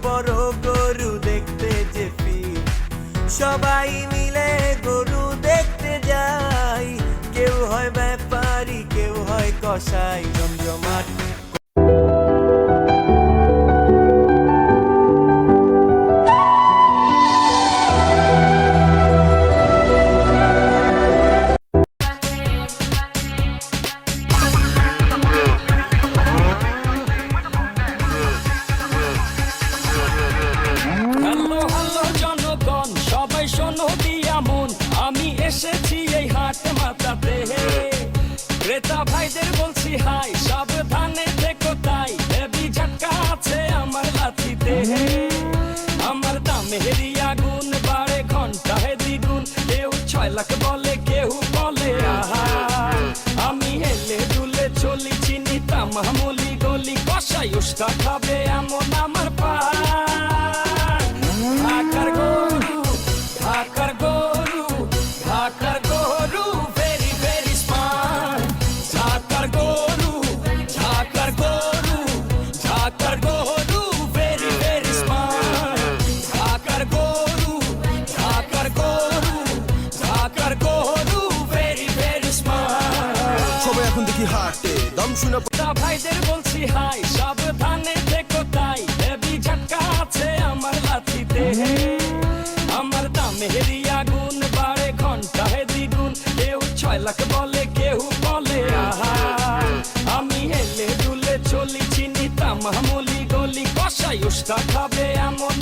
বড় গরু দেখতে যে ফির, সবাই মিলে গরু দেখতে যাই। কেউ হয় ব্যাপারী, কেউ হয় কসাই, জমজমাট। আমি এসেছি এই হাট মাতাতে, ক্রেতা ভাইদের বলছি হাই, সাবধানে থেকো তাই, হেভি ঝটকা আছে আমার লাঠিতে। আমার দামেরই আগুন বাড়ে ঘন্টায় দ্বিগুণ, কেউ 6 লাখ বলে, কেউ বলে আহা। আমি হেলে দুলে চলি, চিনি তামামুলি গলি, কষাই উষ্টা খাবে এমন আমার পা। ঢাকার গরু, ঢাকার গরু, ঢাকার গরু ভেরি ভেরি স্মার্ট। ঢাকার গরু, ঢাকার গরু, ঢাকার গরু ভেরি ভেরি স্মার্ট। ঢাকার গরু, ঢাকার গরু, ঢাকার গরু ভেরি ভেরি স্মার্ট। সবাই এখন দেখি হাটে দাম শুনে ভাইদের বলছি হাই, সাবধানে থেকো তাই, হেভি ঝটকা আছে আমার লাঠিতে। আমার দামেরই আগুন বাড়ে ঘন্টায় দ্বিগুণ, কেউ 6 লাখ বলে, কেউ বলে আহা। আমি হেলে দুলে চলি, চিনি তামামুলি গলি, কষাই উষ্টা খাবে এমন